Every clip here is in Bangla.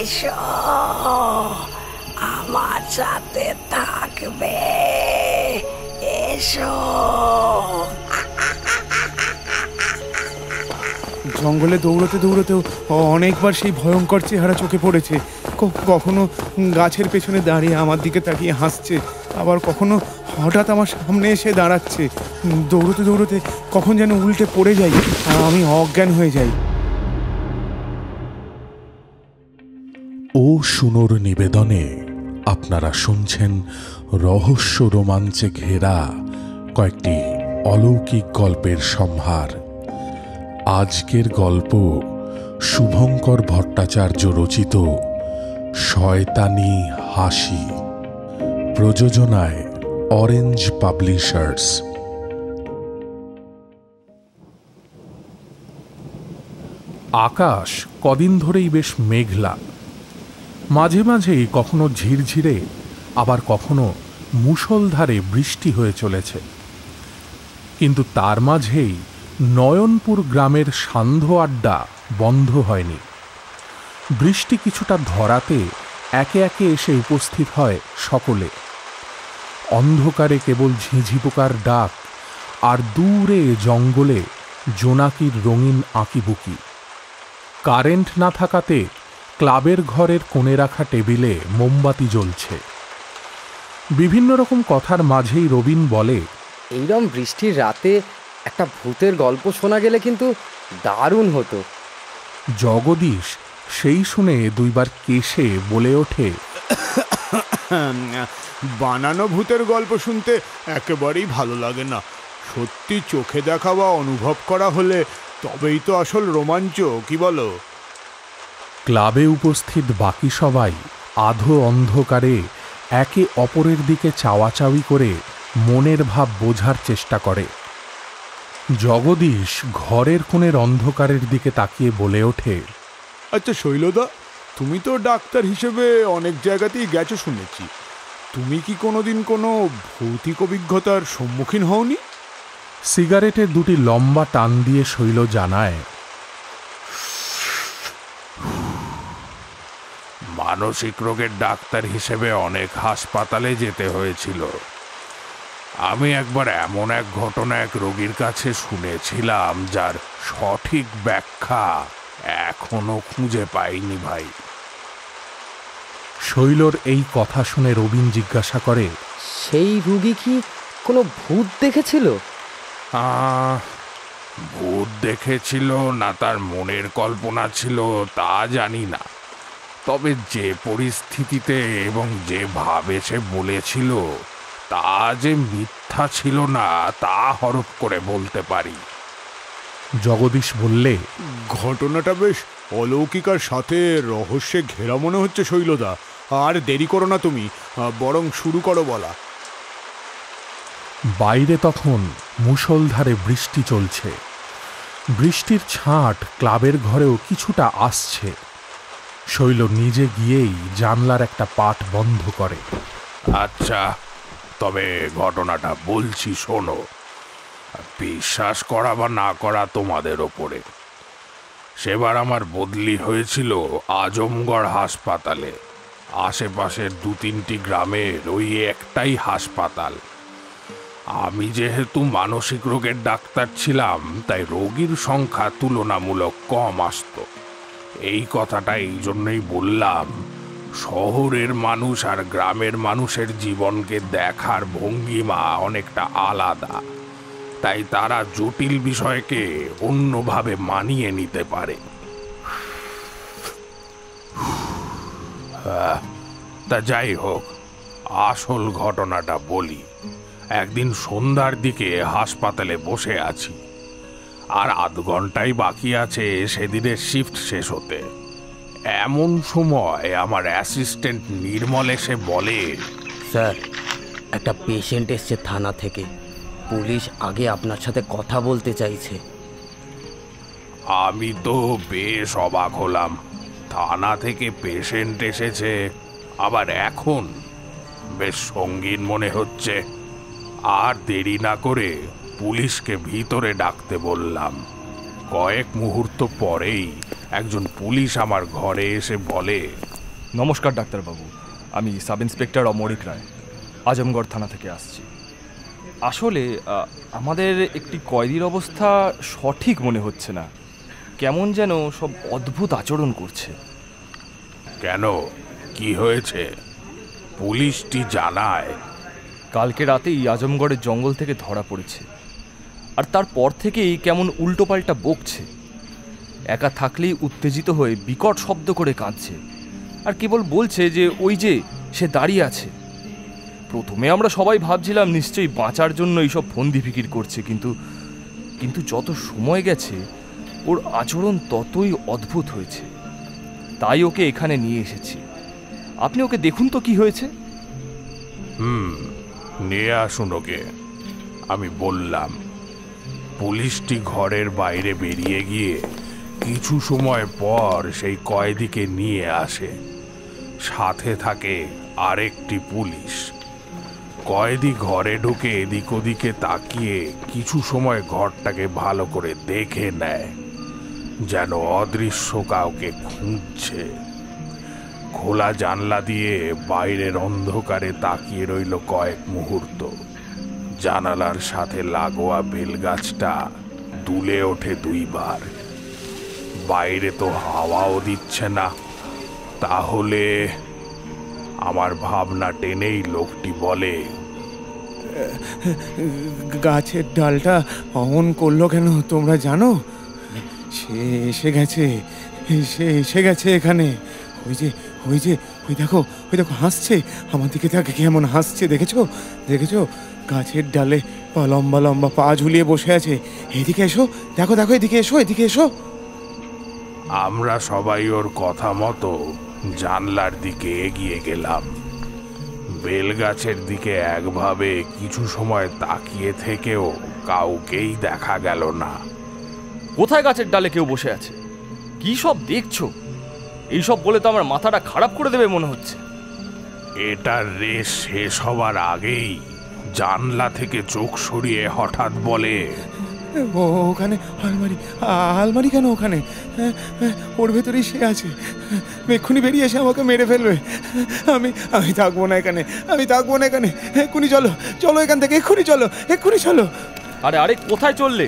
এসো, আমার সাথে থাকবে, এসো। জঙ্গলে দৌড়তে দৌড়তেও অনেকবার সেই ভয়ঙ্কর চেহারা চোখে পড়েছে। কখনো গাছের পেছনে দাঁড়িয়ে আমার দিকে তাকিয়ে হাসছে, আবার কখনো হঠাৎ আমার সামনে এসে দাঁড়াচ্ছে। দৌড়তে দৌড়তে কখন যেন উল্টে পড়ে যাই, আমি অজ্ঞান হয়ে যাই। ও শুনোর নিবেদনে আপনারা শুনছেন রহস্য রোমাঞ্চে ঘেরা কয়েকটি অলৌকিক গল্পের সম্ভার। আজকের গল্প শুভঙ্কর ভট্টাচার্য রচিত শয়তানি হাসি, প্রযোজনায় অরেঞ্জ পাবলিশার্স। আকাশ কদিন ধরেই বেশ মেঘলা, মাঝে মাঝেই কখনো ঝিরঝিরে আবার কখনো মুষলধারে বৃষ্টি হয়ে চলেছে। কিন্তু তার মাঝেই নয়নপুর গ্রামের সান্ধ্য আড্ডা বন্ধ হয়নি। বৃষ্টি কিছুটা ধরাতে একে একে এসে উপস্থিত হয় সকলে। অন্ধকারে কেবল ঝিঁঝি পোকার ডাক, আর দূরে জঙ্গলে জোনাকির রঙিন আঁকিবুকি। কারেন্ট না থাকাতে ক্লাবের ঘরের কোণে রাখা টেবিলে মোমবাতি জ্বলছে। বিভিন্ন রকম কথার মাঝেই রবিন বলে, এইরকম বৃষ্টির রাতে একটা ভূতের গল্প শোনা গেলে কিন্তু দারুণ হতো। জগদীশ সেই শুনে দুইবার কেশে বলে ওঠে, বানানো ভূতের গল্প শুনতে একেবারেই ভালো লাগে না। সত্যি চোখে দেখা বা অনুভব করা হলে তবেই তো আসল রোমাঞ্চ, কি বলো? ক্লাবে উপস্থিত বাকি সবাই আধো অন্ধকারে একে অপরের দিকে চাওয়াচাওয়ি করে মনের ভাব বোঝার চেষ্টা করে। জগদীশ ঘরের কোণের অন্ধকারের দিকে তাকিয়ে বলে ওঠে, আচ্ছা শৈলদা, তুমি তো ডাক্তার হিসেবে অনেক জায়গাতেই গেছো শুনেছি, তুমি কি কোনোদিন কোনো ভৌতিক অভিজ্ঞতার সম্মুখীন হওনি? সিগারেটের দুটি লম্বা টান দিয়ে শৈল জানায়, মানসিক রোগের ডাক্তার হিসেবে অনেক হাসপাতালে যেতে হয়েছিল। আমি একবার এমন এক ঘটনা এক রোগীর কাছে শুনেছিলাম যার সঠিক ব্যাখ্যা এখনো খুঁজে পাইনি ভাই। শৈলর এই কথা শুনে রবিন জিজ্ঞাসা করে, সেই রুগী কি কোনো ভূত দেখেছিল? ভূত দেখেছিল না তার মনের কল্পনা ছিল তা জানি না, তবে যে পরিস্থিতিতে এবং যে ভাবে সে বলেছিল তা যে মিথ্যা ছিল না তা হরফ করে বলতে পারি। জগদীশ বললে, ঘটনাটা বেশ অলৌকিকার সাথে রহস্যে ঘেরা মনে হচ্ছে শৈলদা। আর দেরি করো না তুমি, বরং শুরু করো বলা। বাইরে তখন মুষলধারে বৃষ্টি চলছে। বৃষ্টির ছাঁট ক্লাবের ঘরেও কিছুটা আসছে। শৈল নিজে গিয়েই জানলার একটা পাট বন্ধ করে। আচ্ছা, তবে ঘটনাটা বলছি শোনো, বিশ্বাস করা বা না করা তোমাদের ওপরে। সেবার আমার বদলি হয়েছিল আজমগড় হাসপাতালে। আশেপাশের 2-3টি গ্রামের ওই একটাই হাসপাতাল। আমি যেহেতু মানসিক রোগের ডাক্তার ছিলাম, তাই রোগীর সংখ্যা তুলনামূলক কম আসতো। এই কথাটা এই জন্যই বললাম, শহরের মানুষ আর গ্রামের মানুষের জীবনকে দেখার ভঙ্গিমা অনেকটা আলাদা, তাই তারা জটিল বিষয়কে অন্যভাবে মানিয়ে নিতে পারে। তা যাই হোক, আসল ঘটনাটা বলি। একদিন সন্ধ্যার দিকে হাসপাতালে বসে আছি, আর আধ ঘন্টাই বাকি আছে সেদিনের শিফট শেষ হতে। এমন সময় আমার অ্যাসিস্ট্যান্ট নির্মল এসে বলে, স্যার, একটা পেশেন্ট এসছে থানা থেকে, পুলিশ আগে আপনার সাথে কথা বলতে চাইছে। আমি তো বেশ অবাক হলাম। থানা থেকে পেশেন্ট এসেছে, আবার এখন? বেশ সঙ্গীন মনে হচ্ছে। আর দেরি না করে পুলিশকে ভিতরে ডাকতে বললাম। কয়েক মুহূর্ত পরেই একজন পুলিশ আমার ঘরে এসে বলে, নমস্কার ডাক্তারবাবু, আমি সাব ইন্সপেক্টর অমরিক রায়, আজমগড় থানা থেকে আসছি। আসলে আমাদের একটি কয়েদির অবস্থা সঠিক মনে হচ্ছে না, কেমন যেন সব অদ্ভুত আচরণ করছে। কেন, কি হয়েছে? পুলিশটি জানায় কালকে রাতেই আজমগড়ের জঙ্গল থেকে ধরা পড়েছে, আর তারপর থেকেই কেমন উল্টোপাল্টা বকছে। একা থাকলেই উত্তেজিত হয়ে বিকট শব্দ করে কাঁদছে, আর কেবল বলছে যে ওই যে সে দাঁড়িয়ে আছে। প্রথমে আমরা সবাই ভাবছিলাম নিশ্চয়ই বাঁচার জন্য এইসব ফন্দি ফিকির করছে, কিন্তু যত সময় গেছে ওর আচরণ ততই অদ্ভুত হয়েছে। তাই ওকে এখানে নিয়ে এসেছি। আপনি ওকে দেখুন তো কি হয়েছে। নিয়ে আসুন ওকে। আমি বললাম। পুলিশটি ঘরের বাইরে বেরিয়ে গিয়ে কিছু সময় পর সেই কয়েদিকে নিয়ে আসে। সাথে থাকে আরেকটি পুলিশ। কয়েদি ঘরে ঢুকে এদিক ওদিকে তাকিয়ে কিছু সময় ঘরটাকে ভালো করে দেখে নেয়, যেন অদৃশ্য কাউকে খুঁজছে। খোলা জানলা দিয়ে বাইরের অন্ধকারে তাকিয়ে রইল কয়েক মুহূর্ত। জানালার সাথে লাগোয়া বেলগাছটা দুলে ওঠে 2 বার। বাইরে তো হাওয়াও দিচ্ছে না। তাহলে আমার ভাবনা টেনেই লোকটি বলে, গাছের ডালটা অমন করলো কেন তোমরা জানো? সে এসে গেছে এখানে। ওই দেখো হাসছে আমার দিকে, তাকে কেমন হাসছে দেখেছো? গাছের ডালে লম্বা লম্বা পা ঝুলিয়ে বসে আছে। এদিকে এসো, দেখো এদিকে এসো। আমরা সবাই ওর কথা মতো জানলার দিকে এগিয়ে গেলাম। বেলগাছের দিকে একভাবে কিছু সময় তাকিয়ে থেকেও কাউকেই দেখা গেল না। কোথায় গাছের ডালে কেউ বসে আছে? কি সব দেখছো? এইসব বলে তো আমার মাথাটা খারাপ করে দেবে মনে হচ্ছে। এটার রেস শেষ হবার আগেই জানলা থেকে চোখ সরিয়ে হঠাৎ বলে, ওখানে আলমারি কেন ওখানে? ওর ভেতরেই সে আছে। এক্ষুনি বেরিয়ে এসে আমাকে মেরে ফেলবে। আমি থাকবো না এখানে। এক্ষুনি চলো এখান থেকে, এক্ষুনি চলো। আরে কোথায় চললে?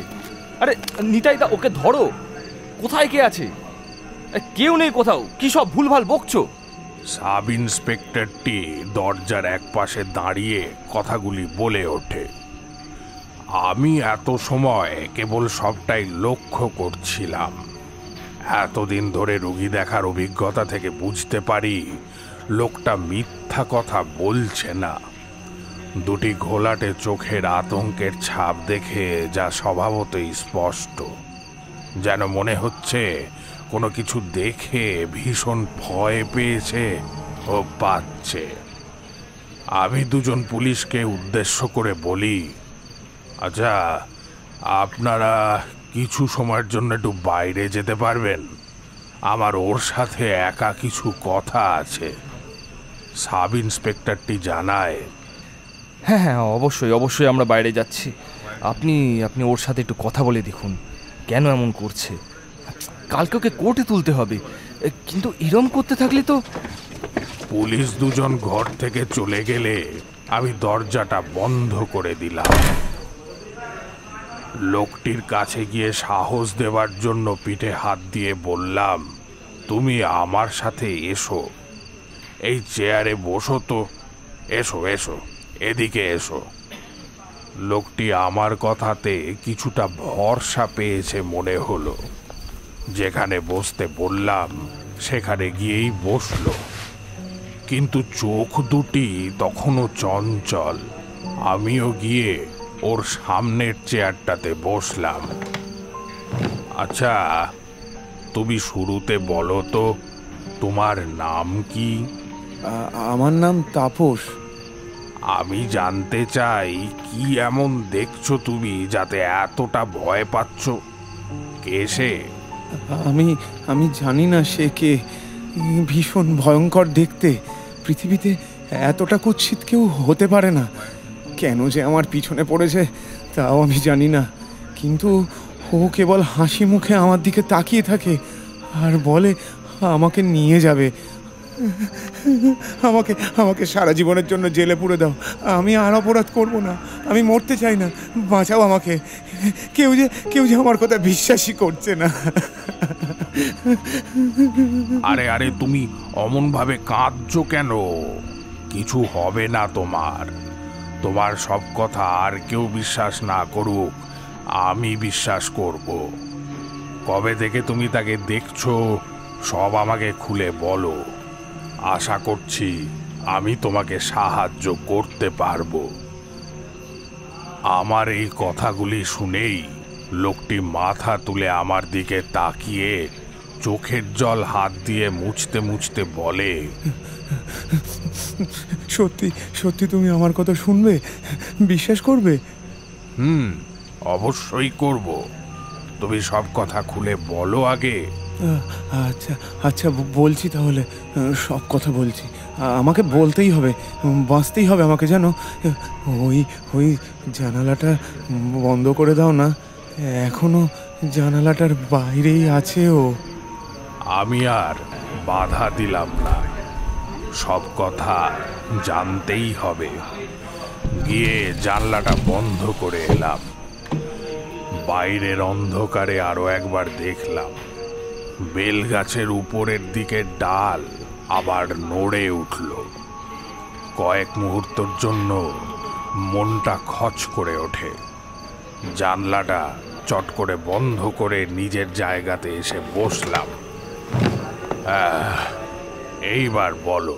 আরে নিতাইদা, ওকে ধরো। কোথায় কে আছে? কেউ নেই কোথাও। কি সব ভুলভাল বকছো? সাব ইন্সপেক্টরটি দরজার এক পাশে দাঁড়িয়ে কথাগুলি বলে ওঠে। আমি এত সময় কেবল সবটাই লক্ষ্য করছিলাম। এতদিন ধরে রোগী দেখার অভিজ্ঞতা থেকে বুঝতে পারি লোকটা মিথ্যা কথা বলছে না। 2টি ঘোলাটে চোখের আতঙ্কের ছাপ দেখে যা স্বভাবতই স্পষ্ট, যেন মনে হচ্ছে কোনো কিছু দেখে ভীষণ ভয় পেয়েছে ও পাচ্ছে। আমি 2জন পুলিশকে উদ্দেশ্য করে বলি, আচ্ছা, আপনারা কিছু সময়ের জন্য একটু বাইরে যেতে পারবেন? আমার ওর সাথে একা কিছু কথা আছে। সাব ইন্সপেক্টরটি জানায়, হ্যাঁ, অবশ্যই আমরা বাইরে যাচ্ছি। আপনি ওর সাথে একটু কথা বলে দেখুন কেন এমন করছে। কালকে ওকে কোর্টে তুলতে হবে, কিন্তু এরম করতে থাকলে তো। পুলিশ 2জন ঘর থেকে চলে গেলে আমি দরজাটা বন্ধ করে দিলাম। লোকটির কাছে গিয়ে সাহস দেওয়ার জন্য পিঠে হাত দিয়ে বললাম, তুমি আমার সাথে এসো, এই চেয়ারে বসো তো। এসো, এদিকে এসো। লোকটি আমার কথাতে কিছুটা ভরসা পেয়েছে মনে হলো। যেখানে বসতে বললাম সেখানে গিয়েই বসলো, কিন্তু চোখ দুটি তখনও চঞ্চল। আমিও গিয়ে ওর সামনের চেয়ারটাতে বসলাম। আচ্ছা, তুমি শুরুতে বলো তো, তোমার নাম কি? আমার নাম তাপস। আমি জানতে চাই কি এমন দেখছো তুমি যাতে এতটা ভয় পাচ্ছ? কে সে? আমি জানি না সে কে। ভীষণ ভয়ঙ্কর দেখতে। পৃথিবীতে এতটা কুৎসিত কেউ হতে পারে না। কেন যে আমার পিছনে পড়েছে তাও আমি জানি না, কিন্তু ও কেবল হাসি মুখে আমার দিকে তাকিয়ে থাকে আর বলে আমাকে নিয়ে যাবে। আমাকে আমাকে সারা জীবনের জন্য জেলে পুরে দাও। আমি আর অপরাধ করব না। আমি মরতে চাই না, বাঁচাও আমাকে। কেউ যে আমার কথা বিশ্বাসই করছে না। আরে আরে, তুমি অমন ভাবে কাঁদছো কেন? কিছু হবে না তোমার। তোমার সব কথা আর কেউ বিশ্বাস না করুক, আমি বিশ্বাস করব। কবে থেকে তুমি তাকে দেখছো সব আমাকে খুলে বলো। আশা করছি আমি তোমাকে সাহায্য করতে পারবো। আমার এই কথাগুলি শুনেই লোকটি মাথা তুলে আমার দিকে তাকিয়ে চোখের জল হাত দিয়ে মুছতে মুছতে বলে, সত্যি সত্যি তুমি আমার কথা শুনবে, বিশ্বাস করবে? অবশ্যই করব। তুমি সব কথা খুলে বলো আগে। আচ্ছা আচ্ছা, বলছি তাহলে। সব কথা বলছি। আমাকে বলতেই হবে, বাঁচতেই হবে আমাকে, জানো। ওই জানালাটা বন্ধ করে দাও না, এখনো জানালাটার বাইরেই আছে ও। আমি আর বাধা দিলাম না, সব কথা জানতেই হবে। গিয়ে জানলাটা বন্ধ করে এলাম। বাইরের অন্ধকারে আরো একবার দেখলাম বেল গাছের উপরের দিকের ডাল আবার নড়ে উঠল। কয়েক মুহূর্তের জন্য মনটা খচ করে ওঠে। জানলাটা চট করে বন্ধ করে নিজের জায়গাতে এসে বসলাম। এইবার বলো।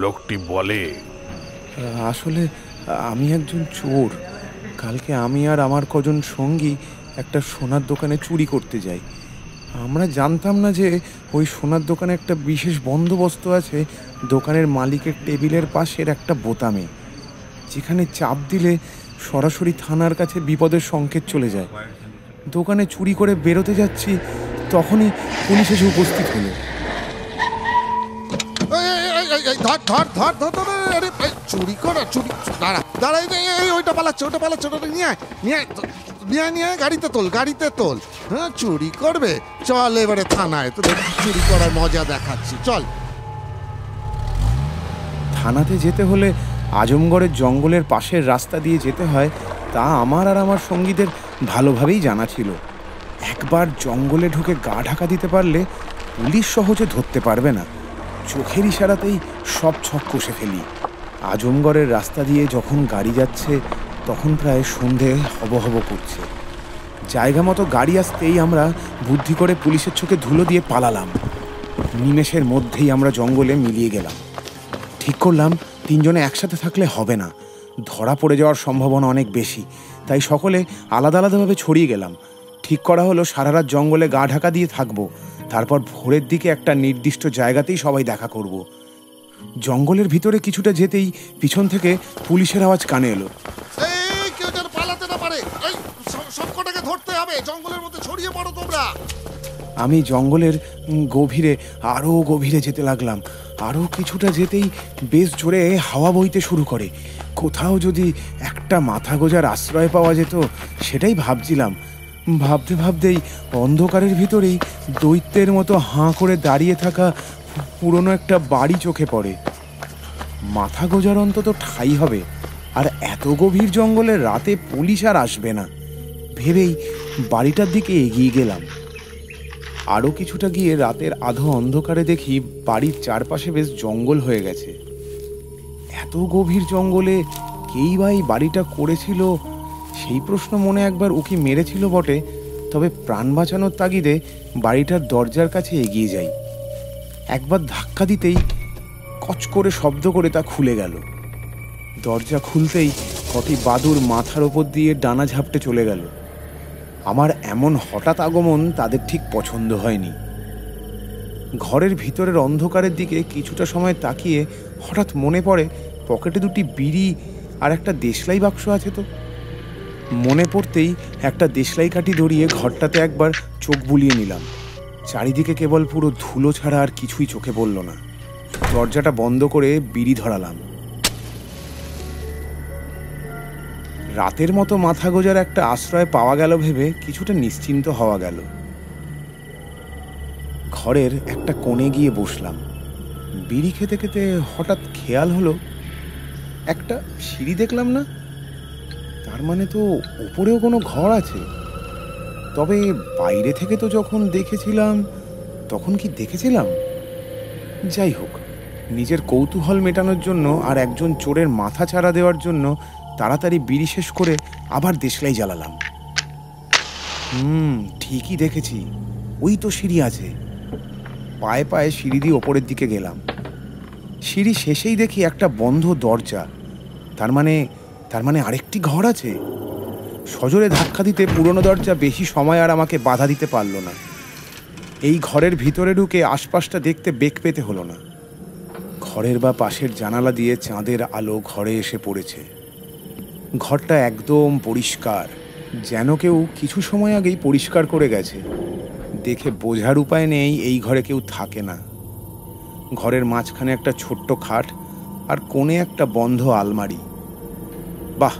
লোকটি বলে, আসলে আমি একজন চোর। কালকে আমি আর আমার কজন সঙ্গী একটা সোনার দোকানে চুরি করতে যাই। আমরা জানতাম না যে ওই সোনার দোকানে একটা বিশেষ বন্দোবস্ত আছে দোকানের মালিকের টেবিলের পাশের একটা বোতামে, যেখানে চাপ দিলে সরাসরি থানার কাছে বিপদের সংকেত চলে যায়। দোকানে চুরি করে বেরোতে যাচ্ছি, তখনই পুলিশ এসে উপস্থিত হলো। চুরি করা, চুরি, দাঁড়া, ওইটা পালাচ্ছে, নিয়ে গাড়িতে তোল। হ্যাঁ, চুরি করবে, চল এবারে থানায়, তো চুরি করার মজা দেখাচ্ছি, চল। থানাতে যেতে হলে আজমগড়ের জঙ্গলের পাশের রাস্তা দিয়ে যেতে হয়, তা আমার আর আমার সঙ্গীদের ভালোভাবেই জানা ছিল। একবার জঙ্গলে ঢুকে গা ঢাকা দিতে পারলে পুলিশ সহজে ধরতে পারবে না। চোখের ইশারাতেই সব ছক কষে ফেলি। আজমগড়ের রাস্তা দিয়ে যখন গাড়ি যাচ্ছে, তখন প্রায় সন্ধে হব করছে। জায়গা মতো গাড়ি আসতেই আমরা বুদ্ধি করে পুলিশের চোখে ধুলো দিয়ে পালালাম। নিমেষের মধ্যেই আমরা জঙ্গলে মিলিয়ে গেলাম। ঠিক করলাম তিনজনে একসাথে থাকলে হবে না, ধরা পড়ে যাওয়ার সম্ভাবনা অনেক বেশি। তাই সকলে আলাদা আলাদাভাবে ছড়িয়ে গেলাম। ঠিক করা হলো সারা রাত জঙ্গলে গা ঢাকা দিয়ে থাকবো, তারপর ভোরের দিকে একটা নির্দিষ্ট জায়গাতেই সবাই দেখা করব। জঙ্গলের ভিতরে কিছুটা যেতেই পিছন থেকে পুলিশের আওয়াজ কানে এলো। কেউ যেন পালাতে না পারে, সবকটাকে ধরতে হবে, জঙ্গলের মধ্যে ছড়িয়ে পড়ো তোমরা। আমি জঙ্গলের আরো গভীরে যেতে লাগলাম। আরো কিছুটা যেতেই বেশ জোরে হাওয়া বইতে শুরু করে। কোথাও যদি একটা মাথা গোজার আশ্রয় পাওয়া যেত, সেটাই ভাবছিলাম। ভাবতে ভাবতেই অন্ধকারের ভিতরেই দৈত্যের মতো হাঁ করে দাঁড়িয়ে থাকা পুরনো একটা বাড়ি চোখে পড়ে। মাথা গোজার অন্তত ঠাঁই হবে, আর এত গভীর জঙ্গলে রাতে পুলিশ আর আসবে না ভেবেই বাড়িটার দিকে এগিয়ে গেলাম। আরও কিছুটা গিয়ে রাতের আধো অন্ধকারে দেখি বাড়ির চারপাশে বেশ জঙ্গল হয়ে গেছে। এত গভীর জঙ্গলে কেই বা এই বাড়িটা করেছিল, সেই প্রশ্ন মনে একবার উকি মেরেছিল বটে। তবে প্রাণ বাঁচানোর তাগিদে বাড়িটার দরজার কাছে এগিয়ে যাই। একবার ধাক্কা দিতেই কচ করে শব্দ করে তা খুলে গেল। দরজা খুলতেই কটি বাদুর মাথার ওপর দিয়ে ডানা ঝাপটে চলে গেল। আমার এমন হঠাৎ আগমন তাদের ঠিক পছন্দ হয়নি। ঘরের ভিতরের অন্ধকারের দিকে কিছুটা সময় তাকিয়ে হঠাৎ মনে পড়ে পকেটে দুটি বিড়ি আর একটা দেশলাই বাক্স আছে। তো মনে পড়তেই একটা দেশলাই কাঠি ধরিয়ে ঘরটাতে একবার চোখ বুলিয়ে নিলাম। চারিদিকে কেবল পুরো ধুলো ছাড়া আর কিছুই চোখে পড়ল না। দরজাটা বন্ধ করে বিড়ি ধরালাম। রাতের মতো মাথা গোজার একটা আশ্রয় পাওয়া গেল ভেবে কিছুটা নিশ্চিন্ত হওয়া গেল। ঘরের একটা কোণে গিয়ে বসলাম। বিড়ি খেতে খেতে হঠাৎ খেয়াল হলো একটা সিঁড়ি দেখলাম না, তার মানে তো উপরেও কোনো ঘর আছে। তবে বাইরে থেকে তো যখন দেখেছিলাম তখন কি দেখেছিলাম? যাই হোক, নিজের কৌতূহল মেটানোর জন্য আর একজন চোরের মাথা চারা দেওয়ার জন্য তাড়াতাড়ি বিড়ি শেষ করে আবার দেশলাই জ্বালালাম। ঠিকই দেখেছি, ওই তো সিঁড়ি আছে। পায়ে পায়ে সিঁড়ি দিয়ে ওপরের দিকে গেলাম। সিঁড়ি শেষেই দেখি একটা বন্ধ দরজা। তার মানে আরেকটি ঘর আছে। সজোরে ধাক্কা দিতে পুরনো দরজা বেশি সময় আর আমাকে বাধা দিতে পারল না। এই ঘরের ভিতরে ঢুকে আশপাশটা দেখতে বেগ পেতে হলো না। ঘরের বা পাশের জানালা দিয়ে চাঁদের আলো ঘরে এসে পড়েছে। ঘরটা একদম পরিষ্কার, যেন কেউ কিছু সময় আগেই পরিষ্কার করে গেছে। দেখে বোঝার উপায় নেই এই ঘরে কেউ থাকে না। ঘরের মাঝখানে একটা ছোট্ট খাট আর কোণে একটা বন্ধ আলমারি। বাহ,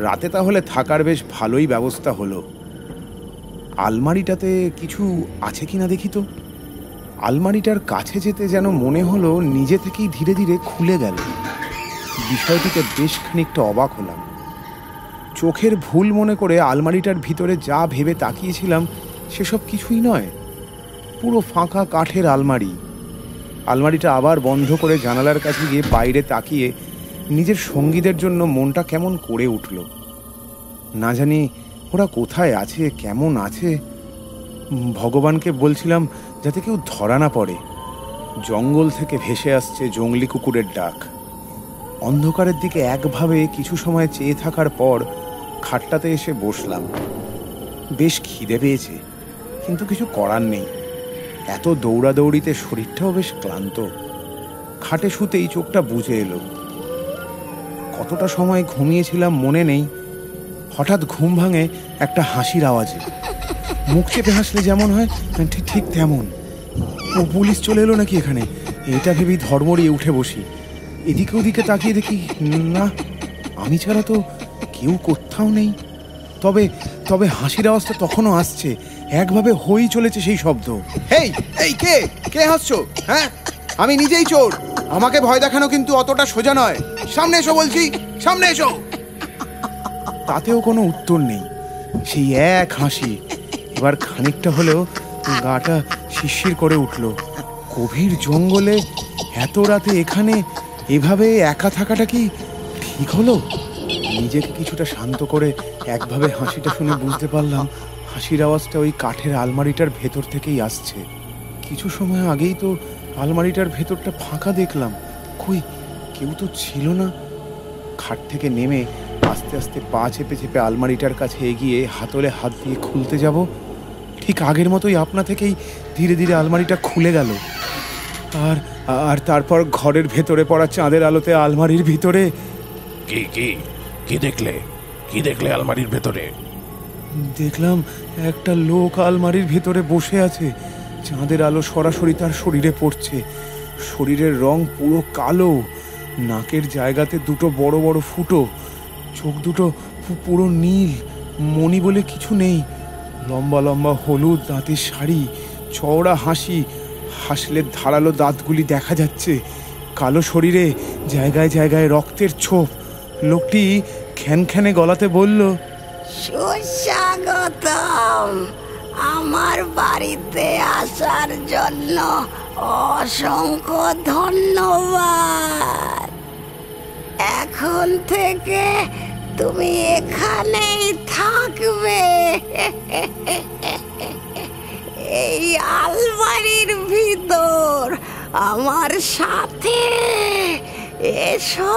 রাতে তাহলে থাকার বেশ ভালোই ব্যবস্থা হলো। আলমারিটাতে কিছু আছে কিনা দেখি তো। আলমারিটার কাছে যেতে যেন মনে হলো নিজে থেকেই ধীরে ধীরে খুলে গেল। বিষয়টিতে বেশ খানিকটা অবাক হলাম। চোখের ভুল মনে করে আলমারিটার ভিতরে যা ভেবে তাকিয়েছিলাম সেসব কিছুই নয়। পুরো ফাঁকা কাঠের আলমারি। আলমারিটা আবার বন্ধ করে জানালার কাছে গিয়ে বাইরে তাকিয়ে নিজের সঙ্গীদের জন্য মনটা কেমন করে উঠল। না জানি ওরা কোথায় আছে, কেমন আছে। ভগবানকে বলছিলাম যাতে কেউ ধরা না পড়ে। জঙ্গল থেকে ভেসে আসছে জংলি কুকুরের ডাক। অন্ধকারের দিকে একভাবে কিছু সময় চেয়ে থাকার পর খাটটাতে এসে বসলাম। বেশ খিদে পেয়েছে, কিন্তু কিছু করার নেই। এত দৌড়াদৌড়িতে শরীরটাও বেশ ক্লান্ত। খাটে শুতেই চোখটা বুজে এলো। কতটা সময় ঘুমিয়েছিলাম মনে নেই। হঠাৎ ঘুম ভাঙে একটা হাসির আওয়াজে। মুখ চেপে হাসলে যেমন হয় ঠিক তেমন। ও পুলিশ চলে এলো নাকি এখানে, এটা ভেবেই ধর্মড়িয়ে উঠে বসি। এদিকে ওদিকে তাকিয়ে দেখি না, আমি ছাড়া তো কেউ কোথাও নেই। তবে হাসির আওয়াজটা তখনও আসছে। একভাবে হই চলেছে সেই শব্দ। এই কে হাসছো? হ্যাঁ, আমি নিজেই চোর। আমাকে ভয় দেখানো কিন্তু অতটা সোজা নয়। সামনে এসো বলছি, সামনে এসো। তাতেও কোনো উত্তর নেই, সেই এক হাসি। এবার খানিকটা হলেও গাটা শিরশির করে উঠল। গভীর জঙ্গলে এত রাতে এখানে এভাবে একা থাকাটা কি ঠিক হলো? নিজেকে কিছুটা শান্ত করে একভাবে হাসিটা শুনে বুঝতে পারলাম হাসির আওয়াজটা ওই কাঠের আলমারিটার ভেতর থেকেই আসছে। কিছু সময় আগেই তো আলমারিটার ভেতরটা ফাঁকা দেখলাম, কই কেউ তো ছিল না। খাট থেকে নেমে আস্তে আস্তে পা চেপে চেপে আলমারিটার কাছে এগিয়ে হাতলে হাত দিয়ে খুলতে যাব, ঠিক আগের মতোই আপনা থেকেই ধীরে ধীরে আলমারিটা খুলে গেল। আর তারপর ঘরের ভেতরে পড়া চাঁদের আলোতে আলমারির ভিতরে কি দেখলে আলমারির ভেতরে? দেখলাম একটা লোক আলমারির ভেতরে বসে আছে। চাঁদের আলো সরাসরি তার শরীরে পড়ছে। শরীরের রং পুরো কালো, নাকের জায়গাতে দুটো বড় বড় ফুটো, চোখ দুটো পুরো নীল, মণি বলে কিছু নেই। লম্বা লম্বা হলুদ দাঁতের শাড়ি, চওড়া হাসি, হাসলে ধারালো দাঁতগুলি দেখা যাচ্ছে। কালো শরীরে জায়গায় জায়গায় রক্তের ছোপ। লোকটি খ্যানখ্যানে গলাতে বলল, সুস্বাগতম। আমার বাড়িতে আসার জন্য অসংখ্য ধন্যবাদ। এখন থেকে তুমি এখানেই থাকবে, এই আলমারির ভিতর আমার সাথে। এসো,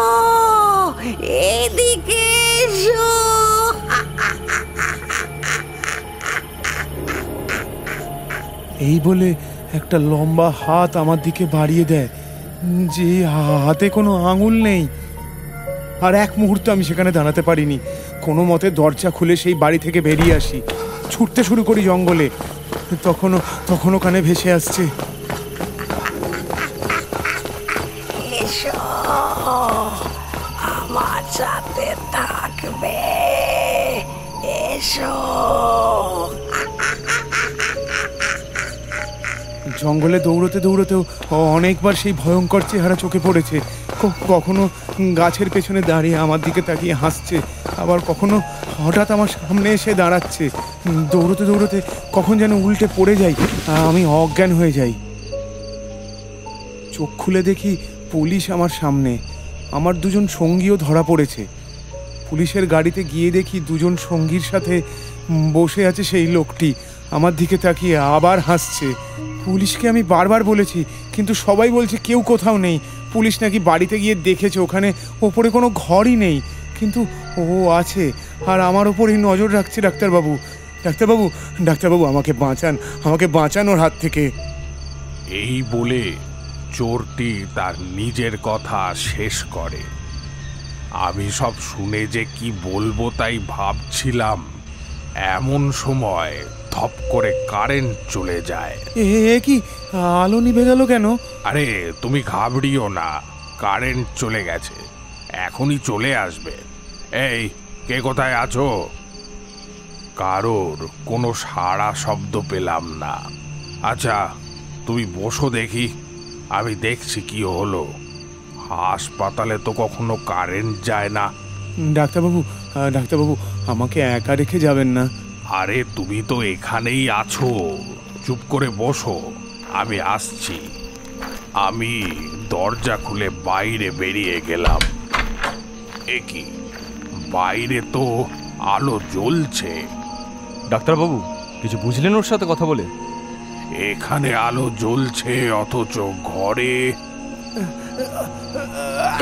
এদিকে এসো। এই বলে একটা লম্বা হাত আমার দিকে বাড়িয়ে দেয়, যে হাতে কোনো আঙুল নেই। আর এক মুহূর্ত আমি সেখানে দাঁড়াতে পারিনি। কোনো মতে দরজা খুলে সেই বাড়ি থেকে বেরিয়ে আসি, ছুটতে শুরু করি জঙ্গলে। তখনও কানে ভেসে আসছে, এসো, আমার সাথে থাকবে, এসো। জঙ্গলে দৌড়তে দৌড়তেও অনেকবার সেই ভয়ঙ্কর চেহারা চোখে পড়েছে। কখনো গাছের পেছনে দাঁড়িয়ে আমার দিকে তাকিয়ে হাসছে, আবার কখনো হঠাৎ আমার সামনে এসে দাঁড়াচ্ছে। দৌড়তে দৌড়তে কখন যেন উল্টে পড়ে যাই, আমি অজ্ঞান হয়ে যাই। চোখ খুলে দেখি পুলিশ আমার সামনে, আমার দুজন সঙ্গীও ধরা পড়েছে। পুলিশের গাড়িতে গিয়ে দেখি দুজন সঙ্গীর সাথে বসে আছে সেই লোকটি, আমার দিকে তাকিয়ে আবার হাসছে। পুলিশকে আমি বারবার বলেছি, কিন্তু সবাই বলছে কেউ কোথাও নেই। পুলিশ নাকি বাড়িতে গিয়ে দেখেছে ওখানে ওপরে কোনো ঘরই নেই, কিন্তু ও আছে আর আমার ওপরই নজর রাখছে। ডাক্তারবাবু, ডাক্তারবাবু, ডাক্তারবাবু, আমাকে বাঁচান, আমাকে বাঁচানোর হাত থেকে। এই বলে চোরটি তার নিজের কথা শেষ করে। আমি সব শুনে যে কি বলবো তাই ভাবছিলাম, এমন সময় ধপ করে কারেন্ট চলে যায়। এ কি, আলো নিভে গেল কেন? আরে তুমি ঘাবড়িও না, কারেন্ট চলে গেছে, এখনই চলে আসবে। এই, কে কোথায় আছো? কারোর কোনো সাড়া শব্দ পেলাম না। আচ্ছা তুমি বসো দেখি, আমি দেখছি কি হলো। হাসপাতালে তো কখনো কারেন্ট যায় না। ডাক্তারবাবু, ডাক্তারবাবু, আমাকে একা রেখে যাবেন না। আরে তুমি তো এখানেই আছো, চুপ করে বসো, আমি আসছি। আমি দরজা খুলে বাইরে বেরিয়ে গেলাম। এ কি, বাইরে তো আলো জ্বলছে। ডাক্তারবাবু, কিছু বুঝলেন ওর সাথে কথা বলে? এখানে আলো জ্বলছে অথচ ঘরে।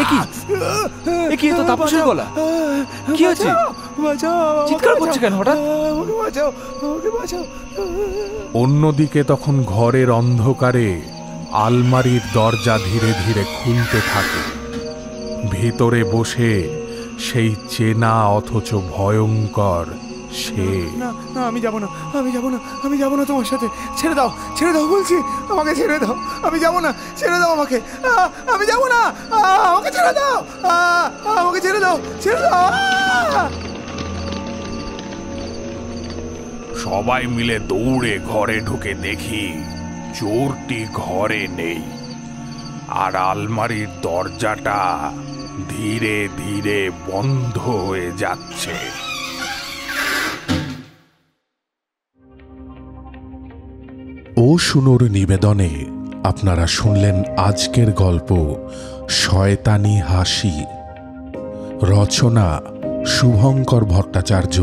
এ তো তাপসের গলা। কি হয়েছে? চিৎকার করছে কেন হঠাৎ? অন্যদিকে তখন ঘরের অন্ধকারে আলমারির দরজা ধীরে ধীরে খুলতে থাকে। ভিতরে বসে সেই চেনা অথচ ভয়ঙ্কর সে। না না, আমি যাব না, আমি যাব না, আমি যাব না তোমার সাথে। ছেড়ে দাও, ছেড়ে দাও বলছি, আমাকে ছেড়ে দাও, আমি যাব না, ছেড়ে দাও আমাকে, আমি যাব না, আমাকে ছেড়ে দাও, আমাকে ছেড়ে দাও, ছেড়ে দাও। সবাই মিলে দৌড়ে ঘরে ঢুকে দেখি চোরটি ঘরে নেই, আর আলমারির দরজাটা ধীরে ধীরে বন্ধ হয়ে যাচ্ছে। ও শুনুর নিবেদনে আপনারা শুনলেন আজকের গল্প শয়তানি হাসি। রচনা শুভঙ্কর ভট্টাচার্য,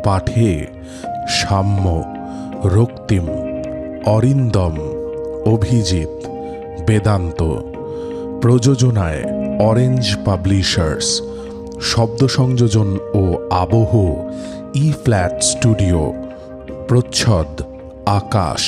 পাঠে সাম্য, রক্তিম, অরিন্দম, অভিজিৎ, বেদান্ত। প্রযোজনায় অরেঞ্জ পাবলিশার্স। শব্দ সংযোজন ও আবহ ই ফ্ল্যাট স্টুডিও। প্রচ্ছদ আকাশ।